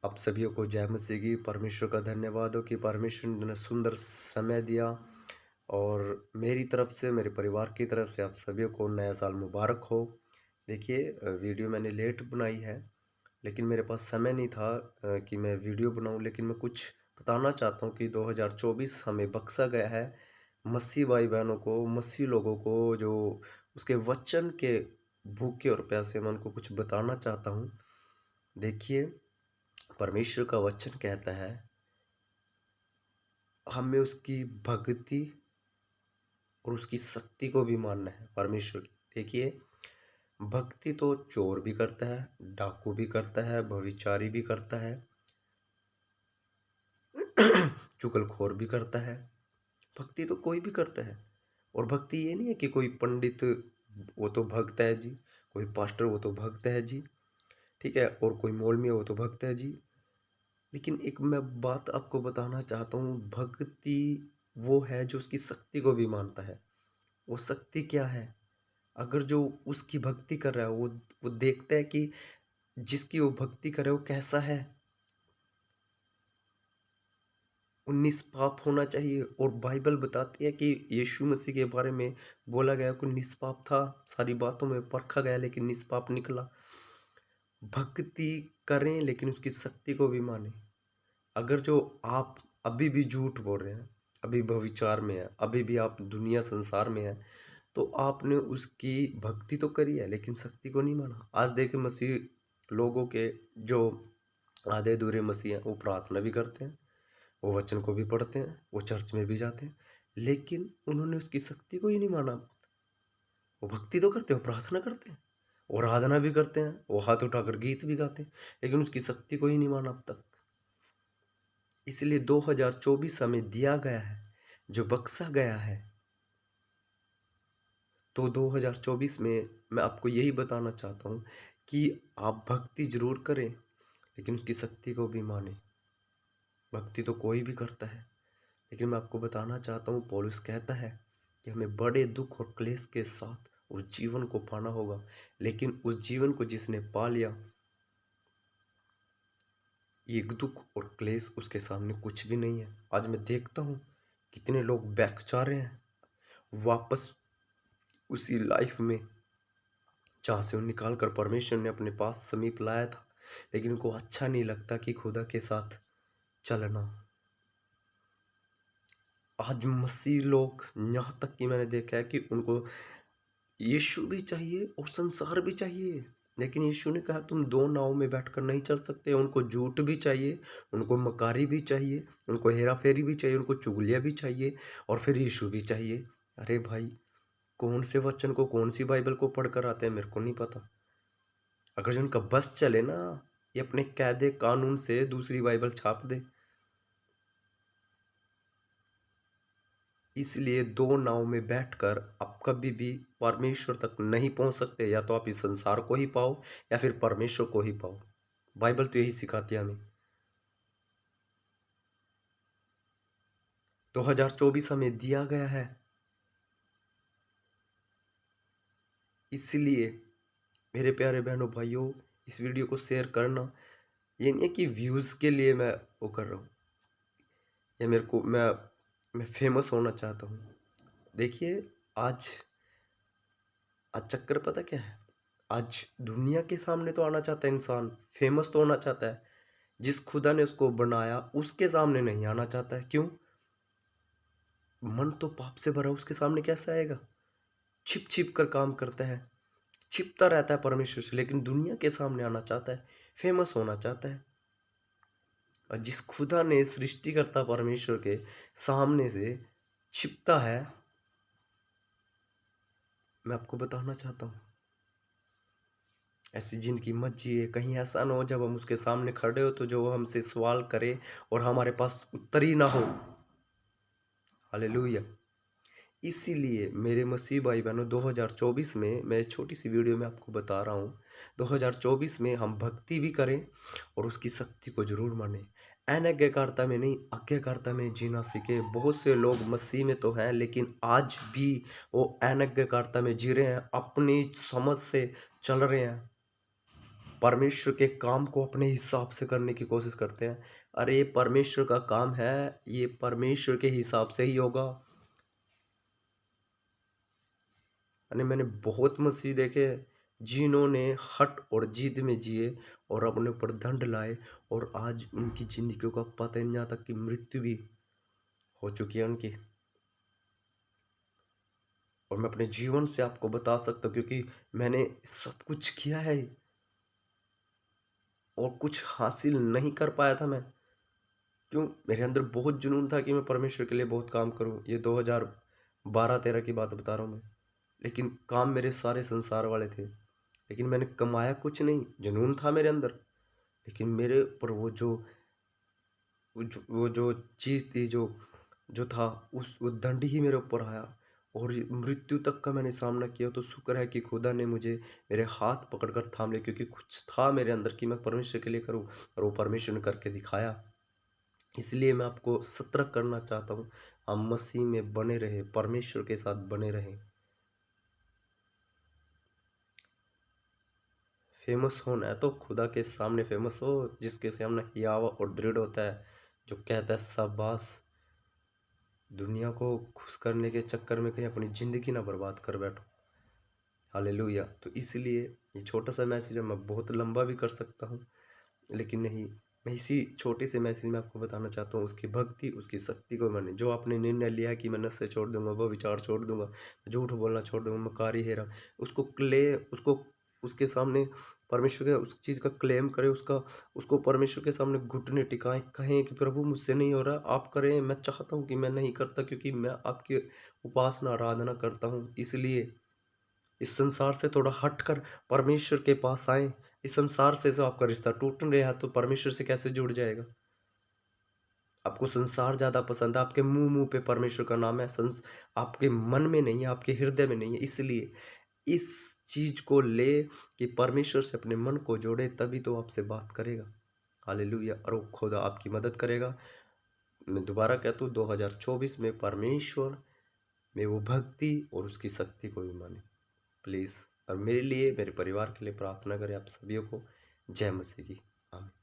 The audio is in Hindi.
आप सभी को जय मसीह की। परमेश्वर का धन्यवाद हो कि परमेश्वर ने सुंदर समय दिया और मेरी तरफ से, मेरे परिवार की तरफ से आप सभी को नया साल मुबारक हो। देखिए, वीडियो मैंने लेट बनाई है, लेकिन मेरे पास समय नहीं था कि मैं वीडियो बनाऊं। लेकिन मैं कुछ बताना चाहता हूं कि 2024 हमें बख्शा गया है। मसीह भाई बहनों को, मसीह लोगों को जो उसके वचन के भूखे और प्यासे, मैं उनको कुछ बताना चाहता हूं। देखिए, परमेश्वर का वचन कहता है हमें उसकी भक्ति और उसकी शक्ति को भी मानना है परमेश्वर की। देखिए, भक्ति तो चोर भी करता है, डाकू भी करता है, व्यभिचारी भी करता है, चुगलखोर भी करता है। भक्ति तो कोई भी करता है। और भक्ति ये नहीं है कि कोई पंडित वो तो भक्त है जी, कोई पास्टर वो तो भक्त है जी, ठीक है, और कोई मौलवी वो तो भक्त है जी। लेकिन एक मैं बात आपको बताना चाहता हूँ, भक्ति वो है जो उसकी शक्ति को भी मानता है। वो शक्ति क्या है? अगर जो उसकी भक्ति कर रहा है वो देखता है कि जिसकी वो भक्ति कर रहा है वो कैसा है, वो निष्पाप होना चाहिए। और बाइबल बताती है कि यीशु मसीह के बारे में बोला गया कि निष्पाप था, सारी बातों में परखा गया लेकिन निष्पाप निकला। भक्ति करें लेकिन उसकी शक्ति को भी माने। अगर जो आप अभी भी झूठ बोल रहे हैं, अभी व्यभिचार में है, अभी भी आप दुनिया संसार में है, तो आपने उसकी भक्ति तो करी है लेकिन शक्ति को नहीं माना। आज देखे मसीह लोगों के जो आधे अधूरे मसीह हैं, वो प्रार्थना भी करते हैं, वो वचन को भी पढ़ते हैं, वो चर्च में भी जाते हैं, लेकिन उन्होंने उसकी शक्ति को ही नहीं माना। वो भक्ति तो करते हैं, वो प्रार्थना करते हैं, वो आराधना भी करते हैं, वो हाथ उठाकर गीत भी गाते हैं, लेकिन उसकी शक्ति को ही नहीं माना अब तक। इसलिए 2024 हमें दिया गया है, जो बख्शा गया है। तो 2024 में मैं आपको यही बताना चाहता हूँ कि आप भक्ति जरूर करें लेकिन उसकी शक्ति को भी माने। भक्ति तो कोई भी करता है, लेकिन मैं आपको बताना चाहता हूँ, पौलुस कहता है कि हमें बड़े दुख और क्लेश के साथ उस जीवन को पाना होगा। लेकिन उस जीवन को जिसने पा लिया, ये दुख और क्लेश उसके सामने कुछ भी नहीं है। आज मैं देखता हूँ कितने लोग बैक जा रहे हैं वापस उसी लाइफ में जहाँ से वो निकाल कर परमेश्वर ने अपने पास समीप लाया था, लेकिन उनको अच्छा नहीं लगता कि खुदा के साथ चलना। आज मसीह लोग, यहाँ तक कि मैंने देखा है कि उनको यीशु भी चाहिए और संसार भी चाहिए, लेकिन यीशु ने कहा तुम दो नाव में बैठकर नहीं चल सकते। उनको झूठ भी चाहिए, उनको मकारी भी चाहिए, उनको हेरा फेरी भी चाहिए, उनको चुगलिया भी चाहिए, और फिर यीशु भी चाहिए। अरे भाई, कौन से वचन को, कौन सी बाइबल को पढ़कर आते हैं मेरे को नहीं पता। अगर जो उनका बस चले ना, ये अपने कायदे कानून से दूसरी बाइबल छाप दे। इसलिए दो नाव में बैठकर आप कभी भी परमेश्वर तक नहीं पहुंच सकते। या तो आप इस संसार को ही पाओ या फिर परमेश्वर को ही पाओ। बाइबल तो यही सिखाती है हमें। 2024 हमें दिया गया है, इसलिए मेरे प्यारे बहनों भाइयों, इस वीडियो को शेयर करना। ये नहीं है कि व्यूज़ के लिए मैं वो कर रहा हूँ, या मेरे को मैं फेमस होना चाहता हूँ। देखिए, आज आज चक्कर पता क्या है? आज दुनिया के सामने तो आना चाहता है इंसान, फेमस तो होना चाहता है। जिस खुदा ने उसको बनाया उसके सामने नहीं आना चाहता है। क्यों? मन तो पाप से भरा, उसके सामने कैसे आएगा? छिप छिप कर काम करता है, छिपता रहता है परमेश्वर से, लेकिन दुनिया के सामने आना चाहता है, फेमस होना चाहता है। और जिस खुदा ने सृष्टिकर्ता परमेश्वर के सामने से छिपता है, मैं आपको बताना चाहता हूँ, ऐसी ज़िंदगी मत जिए। कहीं ऐसा ना हो जब हम उसके सामने खड़े हो तो जो वो हमसे सवाल करे और हमारे पास उत्तर ही ना हो। हालेलुया। इसीलिए मेरे मसीह भाई बहनों, 2024 में मैं छोटी सी वीडियो में आपको बता रहा हूँ, 2024 में हम भक्ति भी करें और उसकी शक्ति को जरूर माने। अनज्ञाकारिता में नहीं, आज्ञाकारिता में जीना सीखे। बहुत से लोग मसीह में तो हैं लेकिन आज भी वो अनज्ञाकारिता में जी रहे हैं, अपनी समझ से चल रहे हैं। परमेश्वर के काम को अपने हिसाब से करने की कोशिश करते हैं। अरे ये परमेश्वर का काम है, ये परमेश्वर के हिसाब से ही होगा। मैंने बहुत मसीह देखे हैं, जिन्होंने हठ और जिद में जिए और अपने ऊपर दंड लाए, और आज उनकी जिंदगियों का पता ही नहीं, यहाँ तक कि मृत्यु भी हो चुकी है उनकी। और मैं अपने जीवन से आपको बता सकता हूँ, क्योंकि मैंने सब कुछ किया है और कुछ हासिल नहीं कर पाया था मैं। क्यों? मेरे अंदर बहुत जुनून था कि मैं परमेश्वर के लिए बहुत काम करूं। ये 2012-13 की बात बता रहा हूँ मैं। लेकिन काम मेरे सारे संसार वाले थे, लेकिन मैंने कमाया कुछ नहीं। जुनून था मेरे अंदर, लेकिन मेरे ऊपर वो जो चीज़ थी, जो था, उस वो दंड ही मेरे ऊपर आया, और ये मृत्यु तक का मैंने सामना किया। तो शुक्र है कि खुदा ने मुझे मेरे हाथ पकड़कर थाम लिया, क्योंकि कुछ था मेरे अंदर कि मैं परमेश्वर के लिए करूं, और वो परमेश्वर ने करके दिखाया। इसलिए मैं आपको सतर्क करना चाहता हूँ, हम मसीह में बने रहे, परमेश्वर के साथ बने रहें। फेमस होना है तो खुदा के सामने फेमस हो, जिसके सामने हियावा और दृढ़ होता है, जो कहता है शाबाश। दुनिया को खुश करने के चक्कर में कहीं अपनी ज़िंदगी ना बर्बाद कर बैठो। हालेलुया। तो इसलिए ये छोटा सा मैसेज है, मैं बहुत लंबा भी कर सकता हूँ, लेकिन नहीं, मैं इसी छोटे से मैसेज में आपको बताना चाहता हूँ, उसकी भक्ति, उसकी शक्ति को मैंने जो आपने निर्णय लिया है कि मैं नशे छोड़ दूंगा, वो विचार छोड़ दूंगा, झूठ बोलना छोड़ दूंगा, मकारी हेरा, उसको उसके सामने परमेश्वर के उस चीज़ का क्लेम करें, उसको परमेश्वर के सामने घुटने टिकाएं, कहें कि प्रभु मुझसे नहीं हो रहा, आप करें। मैं चाहता हूँ कि मैं नहीं करता, क्योंकि मैं आपकी उपासना आराधना करता हूँ। इसलिए इस संसार से थोड़ा हटकर परमेश्वर के पास आए। इस संसार से जो आपका रिश्ता टूट रहा है, तो परमेश्वर से कैसे जुड़ जाएगा? आपको संसार ज़्यादा पसंद है, आपके मुंह पे परमेश्वर का नाम है, आपके मन में नहीं है, आपके हृदय में नहीं है। इसलिए इस चीज को ले कि परमेश्वर से अपने मन को जोड़े, तभी तो आपसे बात करेगा। हालेलुया। और वो खुदा आपकी मदद करेगा। मैं दोबारा कहता हूँ, 2024 में परमेश्वर में वो भक्ति और उसकी शक्ति को भी माने प्लीज़। और मेरे लिए, मेरे परिवार के लिए प्रार्थना करें आप सभी को। जय मसीह की। आमीन।